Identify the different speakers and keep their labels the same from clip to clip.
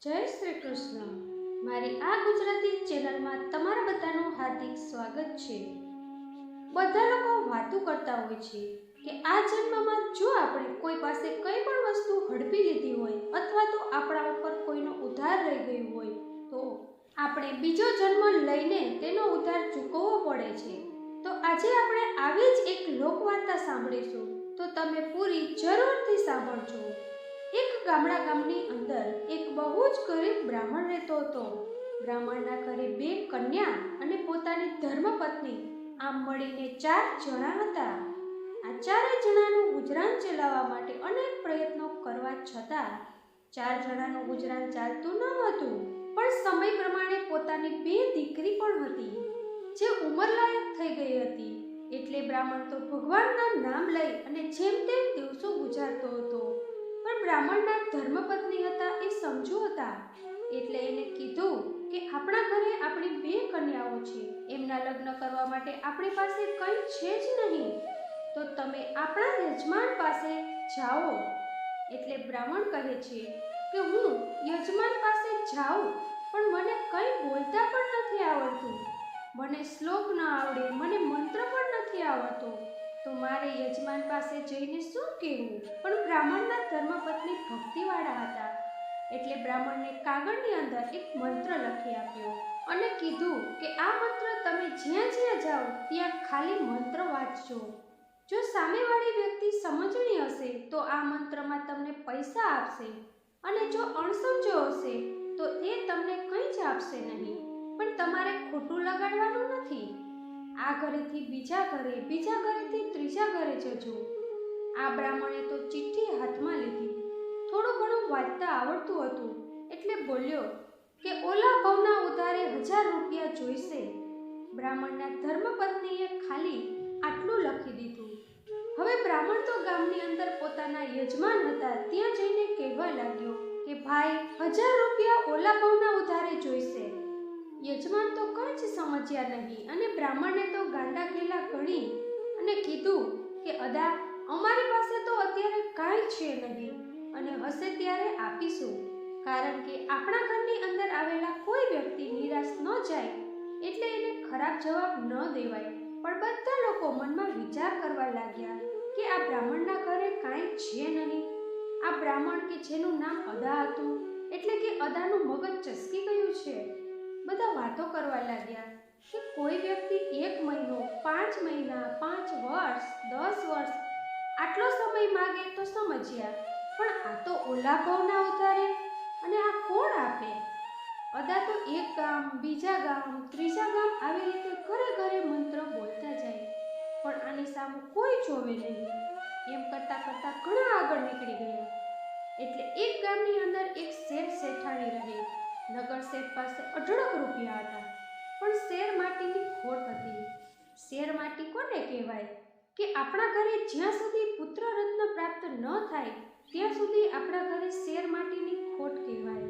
Speaker 1: જય શ્રી કૃષ્ણ. મારી આ ગુજરાતી ચેનલમાં તમારા બધાનું હાર્દિક સ્વાગત છે. બધા લોકો વાતો કરતા હોય છે કે આ જન્મમાં જો આપણે કોઈ પાસે કંઈ પણ વસ્તુ હડપી લીધી હોય અથવા તો આપણા ઉપર કોઈનો ઉધાર રહી ગયું હોય તો આપણે બીજો જન્મ લઈને તેનો ઉધાર ચૂકવવો પડે છે. તો આજે આપણે આવી જ એક લોકવાર્તા સાંભળીશું, તો તમે પૂરી જરૂરથી સાંભળજો. એક ગામની અંદર એક બહુ જ ગરીબ બ્રાહ્મણ રહેતો હતો. બ્રાહ્મણના ઘરે 2 કન્યા અને પોતાની ધર્મપત્ની, આમ મળીને 4 જણા હતા. આ 4 જણાનું ગુજરાન ચલાવવા માટે અનેક પ્રયત્નો કરવા છતાં 4 જણાનું ગુજરાન ચાલતું ન હતું. પણ સમય પ્રમાણે પોતાની 2 દીકરી પણ હતી જે ઉંમરલાયક થઈ ગઈ હતી. એટલે બ્રાહ્મણ તો ભગવાનના નામ લઈ અને જેમ તેમ દિવસો ગુજારતો હતો. પણ બ્રાહ્મણના ધર્મપત્ની હતા એ સમજુ હતા. એટલે એને કીધું કે આપણા ઘરે આપણી 2 કન્યાઓ છે, એમના લગ્ન કરવા માટે આપણી પાસે કંઈ છે જ નહીં, તો તમે આપણા યજમાન પાસે જાઓ. એટલે બ્રાહ્મણ કહે છે કે હું યજમાન પાસે જાઉં, પણ મને કંઈ બોલતા પણ નથી આવડતું, મને શ્લોક ન આવડે, મને મંત્ર પણ નથી આવડતો, તો મારે યજમાન પાસે જઈને શું કહેવું? પણ બ્રાહ્મણના ધર્મપત્ની ભક્તિવાળા હતા. એટલે બ્રાહ્મણને કાગળની અંદર એક મંત્ર લખી આપ્યો અને કીધું કે આ મંત્ર તમે જ્યાં જ્યાં જાઓ ત્યાં ખાલી મંત્ર વાંચજો. જો સામેવાળી વ્યક્તિ સમજણી હશે તો આ મંત્રમાં તમને પૈસા આપશે, અને જો અણસમજો હશે તો એ તમને કંઈ જ આપશે નહીં. પણ તમારે ખોટું લગાડવાનું નથી. આ ઘરેથી બીજા ઘરે, બીજા ઘરેથી ત્રીજા ઘરે જજો. આ બ્રાહ્મણે તો ચિઠ્ઠી હાથમાં લીધી. થોડું ઘણું વાંચતા આવડતું હતું એટલે બોલ્યો કે ઓલા ભાવના ઉધારે 1000 રૂપિયા જોઈશે. બ્રાહ્મણના ધર્મપત્નીએ ખાલી આટલું લખી દીધું. હવે બ્રાહ્મણ તો ગામની અંદર પોતાના યજમાન હતા ત્યાં જઈને કહેવા લાગ્યો કે ભાઈ 1000 રૂપિયા ઓલા ભાવના ઉધારે જોઈશે. યજમાન તો કંઈ જ સમજ્યા નહીં અને બ્રાહ્મણને તો ગાંડા ઘેલા ગણી અને કીધું કે અદા, અમારી પાસે તો અત્યારે કાંઈ છે નહીં, અને હશે ત્યારે આપીશું. કારણ કે આપણા ઘરની અંદર આવેલા કોઈ વ્યક્તિ નિરાશ ન જાય એટલે એને ખરાબ જવાબ ન દેવાય. પણ બધા લોકો મનમાં વિચાર કરવા લાગ્યા કે આ બ્રાહ્મણના ઘરે કાંઈ છે નહીં. આ બ્રાહ્મણ કે જેનું નામ અદા હતું, એટલે કે અદાનું મગજ ચસકી ગયું છે. બધા વાતો કરવા લાગ્યા કે કોઈ વ્યક્તિ 1 મહિનો, 5 મહિના, 5 વર્ષ, 10 વર્ષ આટલો સમય માગે તો સમજ્યા, પણ આ તો ઓલા ભાવના ઉધારે, અને આ કોણ આપે? અદા તો એક ગામ, બીજા ગામ, ત્રીજા ગામ આવી રીતે ઘરે ઘરે મંત્ર બોલતા જાય, પણ આની સામે કોઈ જોવે નહીં. એમ કરતાં કરતાં ઘણા આગળ નીકળી ગયા. એટલે એક ગામની અંદર એક શેઠ શેઠાણી રહે. નગર શેઠ પાસે 18 રૂપિયા હતા, પણ શેર માટીની ખોટ હતી. શેર માટી કોને કહેવાય? કે આપણા ઘરે જ્યાં સુધી પુત્ર રત્ન પ્રાપ્ત ન થાય ત્યાં સુધી આપણા ઘરે શેર માટીની ખોટ કહેવાય.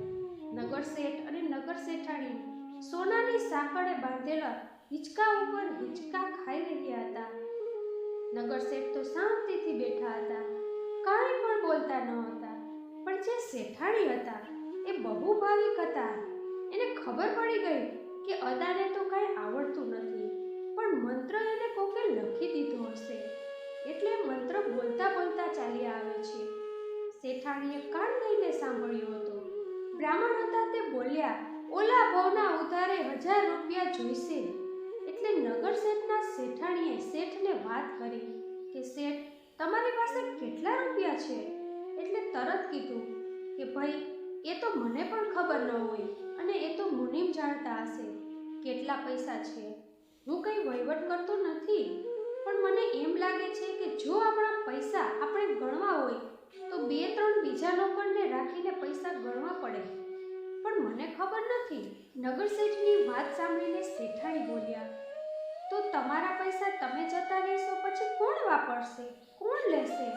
Speaker 1: નગર શેઠ અને નગર શેઠાણી સોનાની સાંકળે બાંધેલા હિંચકા ઉપર હિંચકા ખાઈ રહ્યા હતા. નગર શેઠ તો શાંતિથી બેઠા હતા, કાંઈ પણ બોલતા ન હતા. પણ જે શેઠાણી હતા એ બહુ ભાવિક હતા. એને ખબર પડી ગઈ કે અદાને તો કાંઈ આવડતું નથી, પણ મંત્ર એને કોકે લખી દીધો હશે, એટલે મંત્ર બોલતા બોલતા ચાલ્યા આવે છે. શેઠાણીએ કાન દઈને સાંભળ્યો હતો. બ્રાહ્મણ હતા તે બોલ્યા, ઓલા ભાવના ઉધારે 1000 રૂપિયા જોઈશે. એટલે નગર શેઠના શેઠાણીએ શેઠને વાત કરી કે શેઠ, તમારી પાસે કેટલા રૂપિયા છે? એટલે તરત કીધું કે ભાઈ, એ તો મને પણ ખબર ન હોય, અને એ તો મુનિમ જાણતા હશે કેટલા પૈસા છે. હું કંઈ વહીવટ કરતો નથી, પણ મને એમ લાગે છે કે જો આપણા પૈસા આપણે ગણવા હોય તો 2-3 બીજા લોકોને રાખીને પૈસા ગણવા પડે, પણ મને ખબર નથી. નગર શેઠની વાત સાંભળીને શેઠાણી બોલ્યા, તો તમારા પૈસા તમે જતા રહેશો પછી કોણ વાપરશે, કોણ લેશે?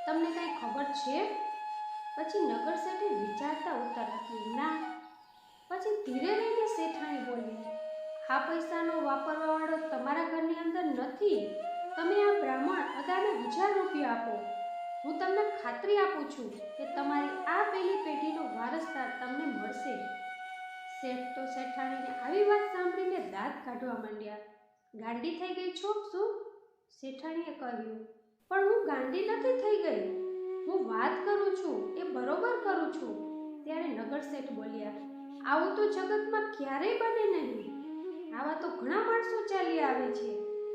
Speaker 1: તમને કંઈ ખબર છે? પછી નગર શેઠે વિચારતા ઉત્તર આપ્યો, ના. પછી ધીરે રહીને શેઠાણી બોલી, આ પૈસાનો વાપરવાવાળો તમારા ઘરની અંદર નથી. તમે આ બ્રાહ્મણ અદાને 1000 રૂપિયા આપો. હું તમને ખાતરી આપું છું કે તમારી આ પેઢીનો વારસદાર તમને મળશે. શેઠ તો શેઠાણીને આવી વાત સાંભળીને દાંત કાઢવા માંડ્યા. ગાંડી થઈ ગઈ છો શું? શેઠાણીએ કહ્યું. પણ હું ગાંડી નથી થઈ ગઈ, હું વાત કરું છું એ બરોબર કરું છું. ત્યારે નગર શેઠ બોલ્યા, આવું તો જગતમાં ક્યારેય બને નહીં. આવા તો ઘણા માણસો ચાલી આવે છે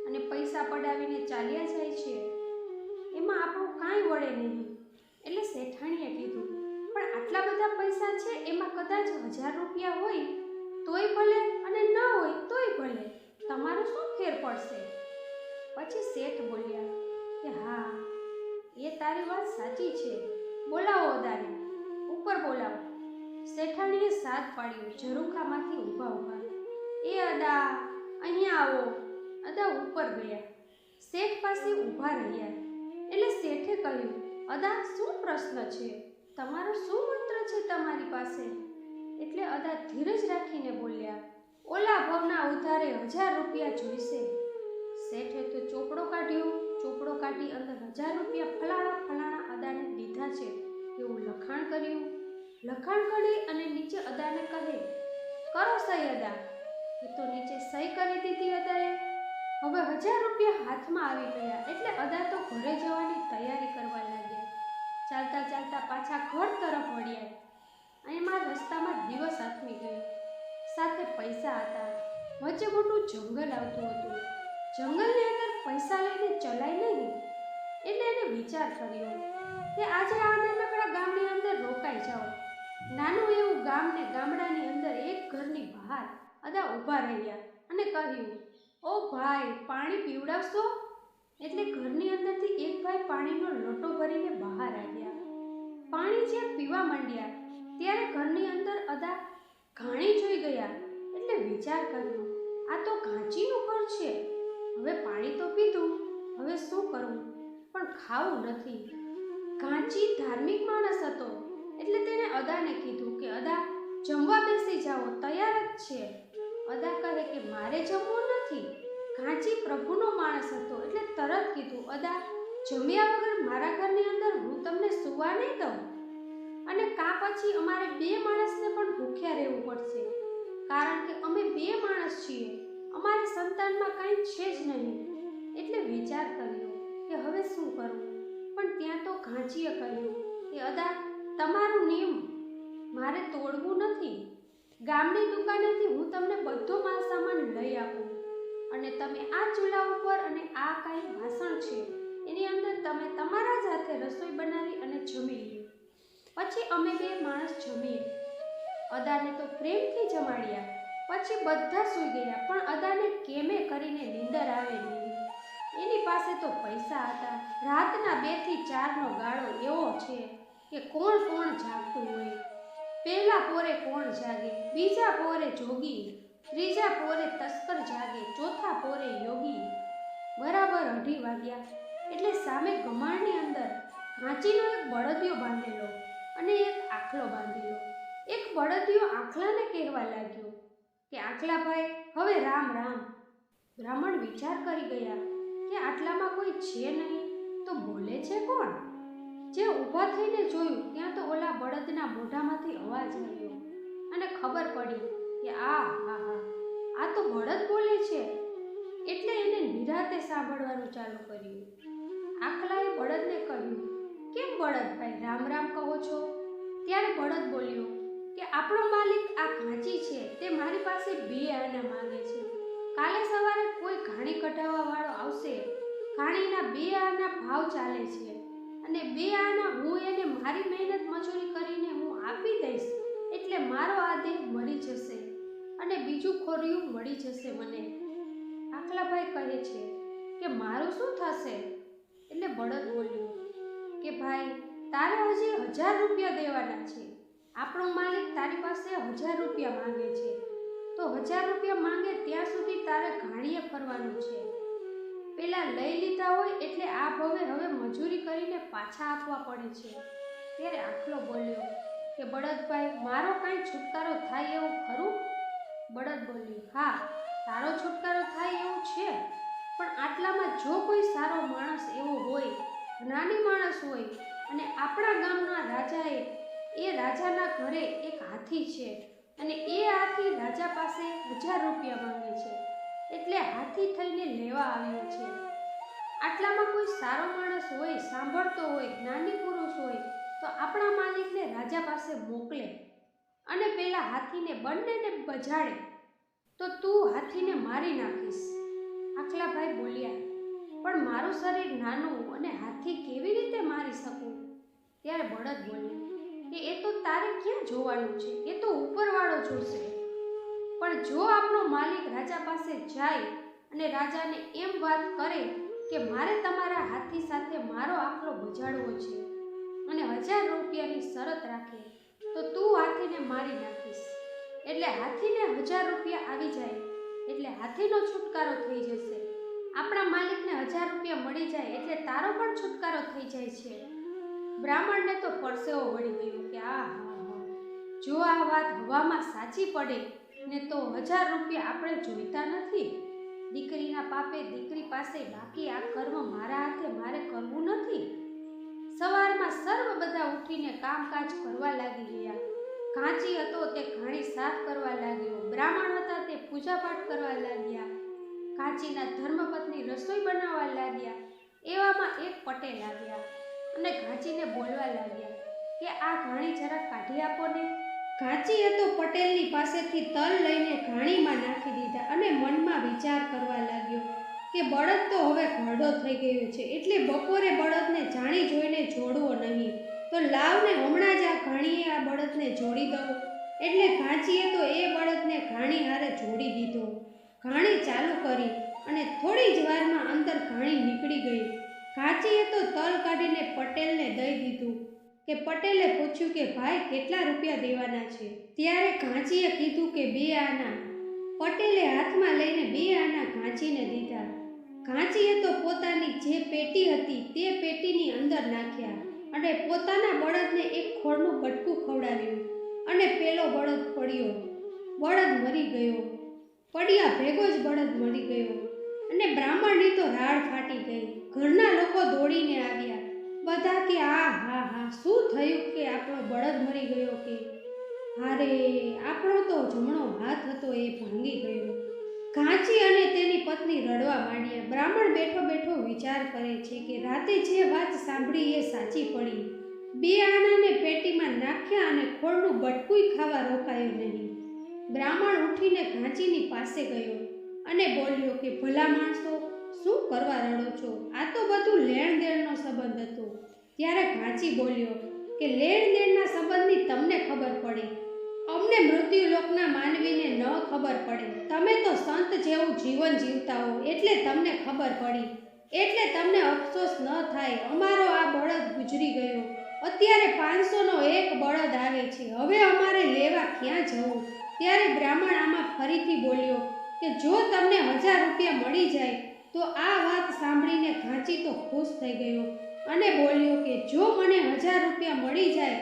Speaker 1: અને પૈસા પડાવીને ચાલ્યા જાય છે, એમાં આપણું કાંઈ વળે નહીં. એટલે શેઠાણીએ કીધું, પણ આટલા બધા પૈસા છે, એમાં કદાચ 1000 રૂપિયા હોય તોય ભલે અને ન હોય તોય ભલે, તમારો શું ફેર પડશે? પછી શેઠ બોલ્યા કે હા, એ તારી વાત સાચી છે, બોલાવો અદાને, ઉપર બોલાવો. શેઠાણીએ સાથ પાડ્યું. ઝરૂખામાંથી ઊભા ઊભા, એ અદા અહીંયા આવો. અદા ઉપર ગયા, શેઠ પાસે ઊભા રહ્યા. એટલે શેઠે કહ્યું, અદા શું પ્રશ્ન છે? તમારો શું મંત્ર છે તમારી પાસે? એટલે અદા ધીરજ રાખીને બોલ્યા, ઓલા ભાવના ઉધારે 1000 રૂપિયા જોઈશે. શેઠે તો ચોપડો કાઢ્યો. ચોપડો કાઢી અંદર 1000 રૂપિયા ફલાણા ફલાણા અદાને દીધા છે એવું લખાણ કર્યું. લખાણ કરી અને નીચે અદાને કહે, કરો સહી અદા. એ તો નીચે સહી કરી દીધી અદાએ. હવે 1000 રૂપિયા હાથમાં આવી ગયા. એટલે અદા તો ઘરે જવાની તૈયારી કરવા લાગ્યા. ચાલતા ચાલતા પાછા ઘર તરફ વળ્યા. એમાં રસ્તામાં દિવસ આથમી ગયો. સાથે પૈસા હતા. વચ્ચે મોટું જંગલ આવતું હતું. જંગલની અંદર પૈસા લઈને ચલાય નહીં. એટલે એને વિચાર કર્યો કે આજે આ નાનકડા ગામની અંદર રોકાઈ જાઓ. નાનું એવું ગામ ને ગામડાની અંદર એક ઘરની બહાર અદા ઊભા રહ્યા અને કહ્યું, ઓ ભાઈ, પાણી પીવડાવશો? એટલે ઘરની અંદરથી એક ભાઈ પાણીનો લોટો ભરીને બહાર આવ્યા. પાણી જ્યાં પીવા માંડ્યા ત્યારે ઘરની અંદર અદા ઘાણી જોઈ ગયા. એટલે વિચાર કર્યો, આ તો ઘાંચીનું ઘર છે. હવે પાણી તો પીધું, હવે શું કરવું? પણ ખાવું નથી. ઘાંચી ધાર્મિક માણસ હતો એટલે તેણે અદાને કીધું કે અદા જમવા બેસી જાઓ, તૈયાર જ છે. અદા કહે કે મારે જમવું નથી. ઘાંચી પ્રભુનો માણસ હતો એટલે તરત કીધું, અદા જમ્યા વગર મારા ઘરની અંદર હું તમને સૂવા નહીં દઉં. અને કાં પછી અમારે 2 માણસને પણ ભૂખ્યા રહેવું પડશે, કારણ કે અમે 2 માણસ છીએ, અમારે સંતાનમાં કાંઈ છે જ નહીં. એટલે વિચાર કર્યો કે હવે શું કરવું? પણ ત્યાં તો ઘાંચીએ કહ્યું કે અદા તમારું નિયમ મારે તોડવું નથી. ગામની દુકાનેથી હું તમને બધો માલ સામાન લઈ આપું અને તમે આ ચૂલા ઉપર અને આ કાંઈ વાસણ છે એની અંદર તમે તમારા જ હાથે રસોઈ બનાવી અને જમી લ્યો. પછી અમે 2 માણસ જમીએ. અદાને તો પ્રેમથી જમાડ્યા. પછી બધા સૂઈ ગયા. પણ અદાને કેમે કરીને નીંદર આવે નહીં. એની પાસે તો પૈસા હતા. રાતના 2 થી 4નો ગાળો એવો છે કે કોણ કોણ જાગતું હોય. પહેલા પોરે કોણ જાગે, બીજા પોરે જોગી, ત્રીજા પોરે તસ્કર જાગે, ચોથા પોરે યોગી. બરાબર 2:30 વાગ્યા એટલે સામે ગમાણની અંદર ઘાંચીનો એક બળદિયો બાંધેલો અને એક આખલો બાંધેલો. એક બળદિયો આખલાને કહેવા લાગ્યો કે આખલાભાઈ, હવે રામ રામ. બ્રાહ્મણ વિચાર કરી ગયા કે આટલામાં કોઈ છે નહીં તો બોલે છે કોણ? જે ઊભા થઈને જોયું ત્યાં તો ઓલા બળદના મોઢામાંથી અવાજ આવ્યો અને ખબર પડી કે આ તો બળદ બોલે છે. એટલે એને નિરાતે સાંભળવાનું ચાલુ કર્યું. આખલાએ બળદને કહ્યું, કેમ બળદભાઈ રામ રામ કહો છો? ત્યારે બળદ બોલ્યો કે આપણો માલિક આ ઘાંચી છે, તે મારી પાસે 2 આના માંગે છે. કાલે સવારે કોઈ ઘાણી કઢાવવા વાળો આવશે. ઘાણીના 2 આના ભાવ ચાલે છે અને 2 આના હું એને મારી મહેનત મજૂરી કરીને હું આપી દઈશ. એટલે મારો આ દેહ મરી જશે અને બીજું ખોરિયું મળી જશે મને. આખલાભાઈ કહે છે કે મારું શું થશે? એટલે બળદ બોલ્યું કે ભાઈ, તારે હજી 1000 રૂપિયા દેવાના છે. આપણો માલિક તારી પાસે 1000 રૂપિયા માંગે છે. તો 1000 રૂપિયા માંગે ત્યાં સુધી તારે ઘાણીએ ફરવાનું છે. પેલા લઈ લીધા હોય એટલે આ ભવે હવે મજૂરી કરીને પાછા આપવા પડે છે. ત્યારે આખલો બોલ્યો કે બળદભાઈ, મારો કાંઈ છુટકારો થાય એવું ખરું? બળદ બોલ્યું, હા, તારો છુટકારો થાય એવું છે. પણ આટલામાં જો કોઈ સારો માણસ એવો હોય, જ્ઞાની માણસ હોય અને આપણા ગામના રાજાએ એ રાજાના ઘરે એક હાથી છે અને એ હાથી રાજા પાસે 1000 રૂપિયા માંગે છે, એટલે હાથી થઈને લેવા આવ્યો છે. આટલામાં કોઈ સારો માણસ હોય, સાંભળતો હોય, જ્ઞાની પુરુષ હોય તો આપણા માલિકને રાજા પાસે મોકલે અને પેલા હાથીને બંનેને બજાડે તો તું હાથીને મારી નાખીશ. આખલાભાઈ બોલ્યા, પણ મારું શરીર નાનું અને હાથી કેવી રીતે મારી શકું? ત્યારે બળદ બોલ્યો કે એ તો તારે ક્યાં જોવાનું છે, એ તો ઉપરવાળો જોશે. પણ જો આપણો માલિક રાજા પાસે જાય અને રાજાને એમ વાત કરે કે મારે તમારા હાથી સાથે મારો આખલો બજાડવો છે અને 1000 રૂપિયાની શરત રાખે તો તું હાથીને મારી નાખીશ. એટલે હાથીને 1000 રૂપિયા આવી જાય એટલે હાથીનો છુટકારો થઈ જશે. આપણા માલિકને 1000 રૂપિયા મળી જાય એટલે તારો પણ છુટકારો થઈ જાય છે. બ્રાહ્મણને તો પરસેવો વળી ગયો કે હા, જો આ વાત હવામાં સાચી પડે ને તો 1000 રૂપિયા આપણે જોઈતા નથી. દીકરીના પાપે દીકરી પાસે બાકી આ કર્મ મારા હાથે મારે કરવું નથી. સવારમાં સર્વ બધા ઉઠીને કામકાજ કરવા લાગી ગયા. ઘાંચી હતો તે ઘાણી સાફ કરવા લાગ્યો. બ્રાહ્મણ હતા તે પૂજાપાઠ કરવા લાગ્યા. ઘાંચીના ધર્મપત્ની રસોઈ બનાવવા લાગ્યા. એવામાં એક પટેલ આવ્યા અને ઘાંચીને બોલવા લાગ્યા કે આ ઘાણી જરા કાઢી આપો ને. ઘાંચી હતો પટેલની પાસેથી તલ લઈને ઘાણીમાં નાખી દીધા અને મનમાં વિચાર કરવા લાગ્યો કે બળદ તો હવે ઘરડો થઈ ગયો છે, એટલે બપોરે બળદને જાણી જોઈને જોડવો નહીં, તો લાવને હમણાં જ આ ઘાણીએ આ બળદને જોડી દઉં. એટલે ઘાંચીએ તો એ બળદને ઘાણી હારે જોડી દીધો. ઘાણી ચાલુ કરી અને થોડી જ વારમાં અંદર ઘાણી નીકળી ગઈ. ઘાંચીએ તો તલ કાઢીને પટેલને દઈ દીધું કે પટેલે પૂછ્યું કે ભાઈ કેટલા રૂપિયા દેવાના છે? ત્યારે ઘાંચીએ કીધું કે 2 આના. પટેલે હાથમાં લઈને 2 આના ઘાંચીને દીધા. ઘાંચીએ તો પોતાની જે પેટી હતી તે પેટીની અંદર નાખ્યા અને પોતાના બળદને એક ખોળનું બટકું ખવડાવ્યું અને પેલો બળદ પડ્યો. બળદ મરી ગયો. પડ્યા ભેગો જ બળદ મરી ગયો અને બ્રાહ્મણની તો રાડ ફાટી ગઈ. ઘરના લોકો દોડીને આવ્યા. બધા કે હા શું થયું કે આપણો બળદ મરી ગયો? કે હારે આપણો તો જમણો હાથ હતો એ ભાંગી ગયો. ઘાંચી અને તેની પત્ની રડવા માંડ્યા. બ્રાહ્મણ બેઠો બેઠો વિચાર કરે છે કે રાતે જે વાત સાંભળી એ સાચી પડી. 2 આનાને પેટીમાં નાખ્યા અને ખોળનું બટકું ખાવા રોકાયો નહીં. બ્રાહ્મણ ઉઠીને ઘાંચીની પાસે ગયો અને બોલ્યો કે ભલા માણસો, શું કરવા રડો છો? આ તો બધું લેણ દેણનો સંબંધ હતો. ત્યારે ઘાંચી બોલ્યો કે લેણ દેણના સંબંધની તમને ખબર પડે, અમને મૃત્યુલોકના માનવીને ન ખબર પડે. તમે તો સંત જેવું જીવન જીવતા હો એટલે તમને ખબર પડી, એટલે તમને અફસોસ ન થાય. અમારો આ બળદ ગુજરી ગયો. અત્યારે 500નો એક બળદ આવે છે. હવે અમારે લેવા ક્યાં જવું? ત્યારે બ્રાહ્મણ આમાં ફરીથી બોલ્યો કે જો તમને 1000 રૂપિયા મળી જાય તો આ વાત સાંભળીને ઘાંચી તો ખુશ થઈ ગયો અને બોલ્યો કે જો મને 1000 રૂપિયા મળી જાય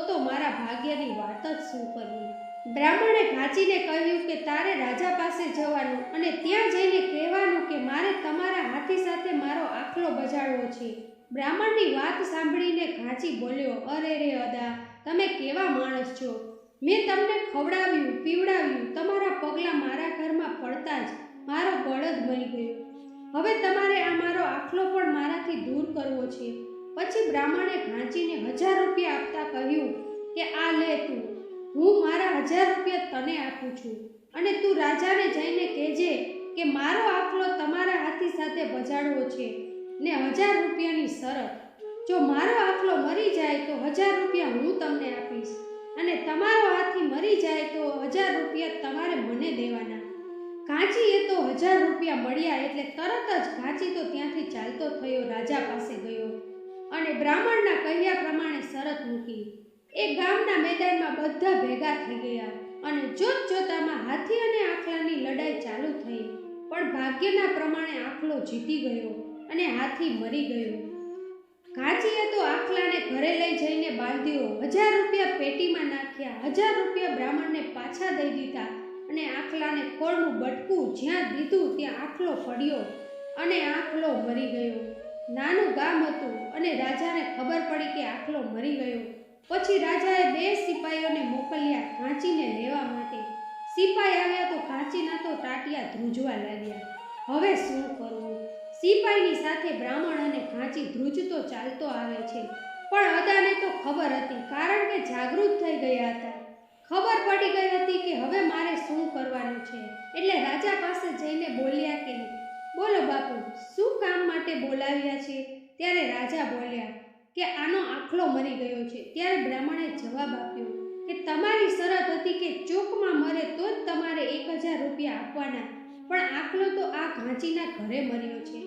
Speaker 1: તો મારા ભાગ્યની વાત જ શું કરવી. બ્રાહ્મણે ઘાંચીને કહ્યું કે તારે રાજા પાસે જવાનું અને ત્યાં જઈને કહેવાનું કે મારે તમારા હાથી સાથે મારો આખલો બજાડવો છે. બ્રાહ્મણની વાત સાંભળીને ઘાંચી બોલ્યો, અરે રે અદા, તમે કેવા માણસ છો? મેં તમને ખવડાવ્યું, પીવડાવ્યું, તમારા પગલાં મારા ઘરમાં પડતા જ મારો બળદ મરી ગયો. હવે તમારે આ મારો આખલો પણ મારાથી દૂર કરવો છે. પછી બ્રાહ્મણે ઘાંચીને 1000 રૂપિયા આપતા કહ્યું કે આ લે તું, હું મારા 1000 રૂપિયા તને આપું છું અને તું રાજાને જઈને કહેજે કે મારો આખલો તમારા હાથી સાથે બજાડવો છે ને 1000 રૂપિયાની શરત. જો મારો આખલો મરી જાય તો 1000 રૂપિયા હું તમને આપીશ અને તમારો હાથી મરી જાય તો 1000 રૂપિયા તમારે મને દેવાના. ઘાંચીએ તો 1000 રૂપિયા મળ્યા એટલે તરત જ ઘાંચી તો ત્યાંથી ચાલતો થયો રાજા પાસે ગયો અને બ્રાહ્મણના કહ્યા પ્રમાણે શરત મૂકી. એ ગામના મેદાનમાં બધા ભેગા થઈ ગયા અને જોતજોતામાં હાથી અને આખલાની લડાઈ ચાલુ થઈ. પણ ભાગ્યના પ્રમાણે આખલો જીતી ગયો અને હાથી મરી ગયો. ઘાંચીએ તો આખલાને ઘરે લઈ જઈને બાંધ્યો. 1000 રૂપિયા પેટીમાં નાખ્યા. 1000 રૂપિયા બ્રાહ્મણને પાછા દઈ દીધા અને આખલાને ખોળનું બટકું જ્યાં દીધું ત્યાં આખલો પડ્યો અને આખલો મરી ગયો. નાનું ગામ હતું અને રાજાને ખબર પડી કે આખલો મરી ગયો. પછી રાજાએ 2 સિપાઈઓને મોકલ્યા ઘાંચીને લેવા માટે. સિપાઈ આવ્યા તો ઘાંચીના તો ટાટિયા ધ્રુજવા લાગ્યા. હવે શું કરવું? સિપાઈની સાથે બ્રાહ્મણ અને ઘાંચી ધ્રુજતો ચાલતો આવે છે. પણ અદાને તો ખબર હતી, કારણ કે જાગૃત થઈ ગયા હતા. ખબર પડી ગઈ હતી કે હવે મારે શું કરવાનું છે. એટલે રાજા પાસે જઈને બોલ્યા કે બોલો બાપુ, શું કામ માટે બોલાવ્યા છે? ત્યારે રાજા બોલ્યા કે આનો આખલો મરી ગયો છે. ત્યારે બ્રાહ્મણે જવાબ આપ્યો કે તમારી શરત હતી કે ચોકમાં મરે તો જ તમારે 1000 રૂપિયા આપવાના, પણ આખલો તો આ ઘાંચીના ઘરે મર્યો છે.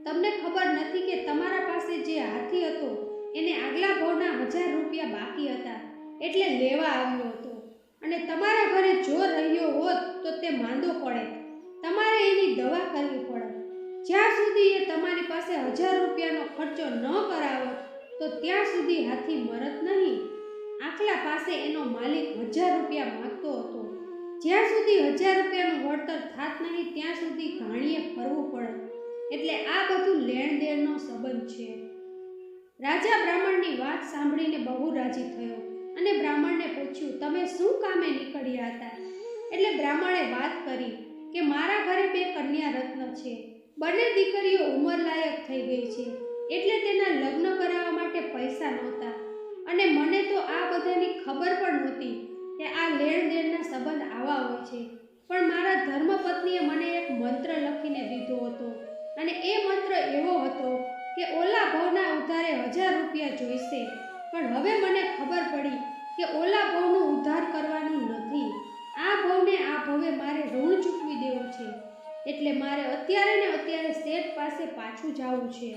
Speaker 1: તમને ખબર નથી કે તમારા પાસે જે હાથી હતો એને આગલા ભાવના 1000 રૂપિયા બાકી હતા, એટલે લેવા આવ્યો હતો. અને તમારા ઘરે જો રહ્યો હોત તો તે માંદો પડે, તમારે એની દવા કરવી પડે. જ્યાં સુધી એ તમારી પાસે 1000 રૂપિયાનો ખર્ચો ન કરાવત તો ત્યાં સુધી હાથી મરત નહીં. આખલા પાસે એનો માલિક 1000 રૂપિયા માંગતો હતો. જ્યાં સુધી 1000 રૂપિયાનું વળતર થાત નહીં ત્યાં સુધી ઘાણીએ ફરવું પડે. એટલે આ બધું લેણ દેણનો સંબંધ છે. રાજા બ્રાહ્મણની વાત સાંભળીને બહુ રાજી થયો અને બ્રાહ્મણને પૂછ્યું, તમે શું કામે નીકળ્યા હતા? એટલે બ્રાહ્મણે વાત કરી કે મારા ઘરે 2 કન્યા રત્ન છે. બંને દીકરીઓ ઉંમરલાયક થઈ ગઈ છે, એટલે તેના લગ્ન કરાવવા માટે પૈસા નહોતા. અને મને તો આ બધાની ખબર પણ નહોતી કે આ લેણ દેણના સંબંધ આવા હોય છે. પણ મારા ધર્મપત્નીએ મને એક મંત્ર લખીને દીધો હતો, અને એ મંત્ર એવો હતો કે ઓલા ભાવના ઉધારે 1000 રૂપિયા જોઈશે. પણ હવે મને ખબર પડી કે ઓલા ભાવનું ઉધાર કરવાનું નથી. આ ભાવને આ ભાવે મારે ઋણ ચૂકવી દેવું છે. એટલે મારે અત્યારે ને અત્યારે શેઠ પાસે પાછું જવું છે.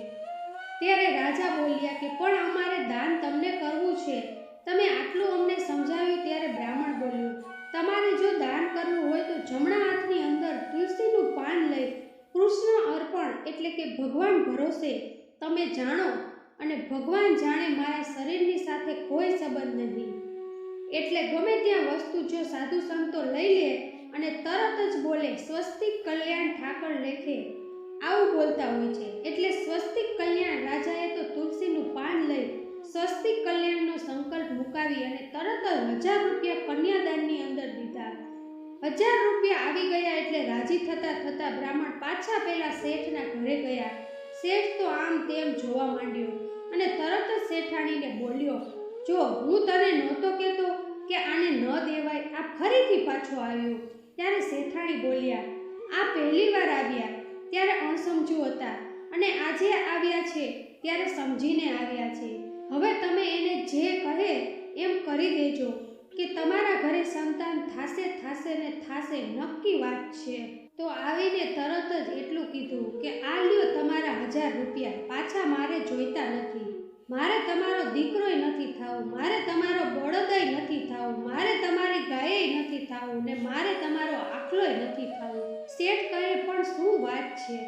Speaker 1: ત્યારે રાજા બોલ્યા કે પણ અમારે દાન તમને કરવું છે, તમે આટલું અમને સમજાવ્યું. ત્યારે બ્રાહ્મણ બોલ્યો, તમારે જો દાન કરવું હોય તો જમણા હાથની અંદર તુલસીનું પાન લઈ કૃષ્ણ અર્પણ એટલે કે ભગવાન ભરોસે તમે જાણો અને ભગવાન જાણે મારા શરીરની સાથે કોઈ સંબંધ નથી. એટલે ગમે ત્યાં વસ્તુ જો સાધુ સંતો લઈ લે અને તરત જ બોલે સ્વસ્તિક કલ્યાણ ઠાકર લેખે, આવું બોલતા હોય છે. એટલે સ્વસ્તિક કલ્યાણ રાજાએ તો તુલસીનું પાન લઈ સ્વસ્તિક કલ્યાણનો સંકલ્પ મુકાવી અને તરત જ 1000 રૂપિયા કન્યાદાનની અંદર દીધા. 1000 રૂપિયા આવી ગયા એટલે રાજી થતા બ્રાહ્મણ પાછા પેલા શેઠના ઘરે ગયા. શેઠ તો આમ તેમ જોવા માંડ્યો અને તરત જ શેઠાણીને બોલ્યો, જો હું તને નહોતો કહેતો કે આને ન દેવાય, આ ફરીથી પાછો આવ્યો. ત્યારે શેઠાણી બોલ્યા, આ પહેલી વાર આવ્યા ત્યારે અણસમજુ હતા અને આજે આવ્યા છે ત્યારે સમજીને આવ્યા છે. હવે તમે એને જે કહે એમ કરી દેજો કે તમારા ઘરે સંતાન થાશે ને થાશે, નક્કી વાત છે. તો આવીને તરત જ એટલું કીધું કે આ લ્યો તમારા 1000 રૂપિયા, પાછા મારે જોઈતા નથી. મારે તમારો દીકરોય નથી થવું, મારે તમારો બળદય નથી થવું, મારે તમારી ગાયેય નથી થવું ને મારે તમારો આખલોય નથી થવું. શેઠ કહે, પણ શું વાત છે?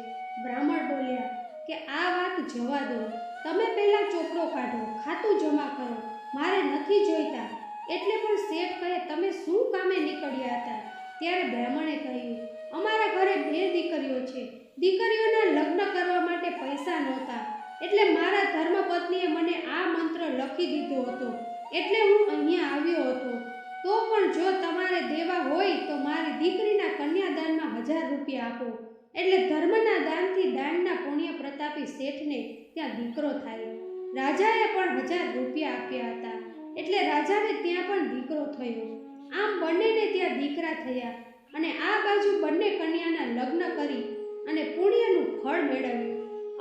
Speaker 1: બ્રાહ્મણ બોલ્યા કે આ વાત જવા દો, તમે પહેલા ચોપડો કાઢો, ખાતું જમા કરો, મારે નથી જોઈતા. એટલે પણ શેઠ કહે, તમે શું કામે નીકળ્યા હતા? ત્યારે બ્રાહ્મણે કહ્યું, અમારા ઘરે 2 દીકરીઓ છે. દીકરીઓના લગ્ન કરવા માટે પૈસા નહોતા, એટલે મારા ધર્મપત્નીએ મને આ મંત્ર લખી દીધો હતો, એટલે હું અહીંયા આવ્યો હતો. તો પણ જો તમારે દેવા હોય તો મારી દીકરીના કન્યાદાનમાં 1000 રૂપિયા આપો. એટલે ધર્મના દાનથી દાનના પુણ્ય પ્રતાપી શેઠને ત્યાં દીકરો થાય. રાજાએ પણ 1000 રૂપિયા આપ્યા હતા, એટલે રાજાને ત્યાં પણ દીકરો થયો. આમ બંનેને ત્યાં દીકરા થયા અને આ બાજુ બંને કન્યાના લગ્ન કરી અને પુણ્યનું ફળ મેળવ્યું.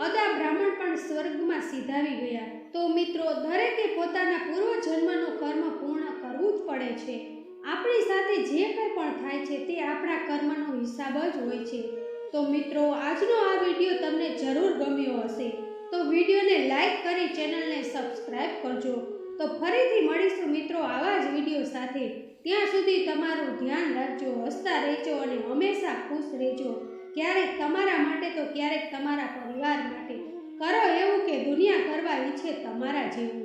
Speaker 1: અદા બ્રાહ્મણ પણ સ્વર્ગમાં સીધાવી ગયા. તો મિત્રો, દરેકે પોતાના પૂર્વજન્મનું કર્મ પૂર્ણ કરવું જ પડે છે. આપણી સાથે જે કંઈ પણ થાય છે તે આપણા કર્મનો હિસાબ જ હોય છે. તો મિત્રો, આજનો આ વિડીયો તમને જરૂર ગમ્યો હશે તો વિડીયોને લાઈક કરી ચેનલને સબસ્ક્રાઈબ કરજો. તો ફરીથી મળીશું મિત્રો આવા જ વિડીયો સાથે. ત્યાં સુધી તમારું ધ્યાન રાખજો, હસતા રહેજો અને હંમેશા ખુશ રહેજો. ક્યારેક તમારા માટે તો ક્યારેક તમારા પરિવાર માટે. કરો એવું કે દુનિયા કરવા ઈચ્છે તમારા જેવું.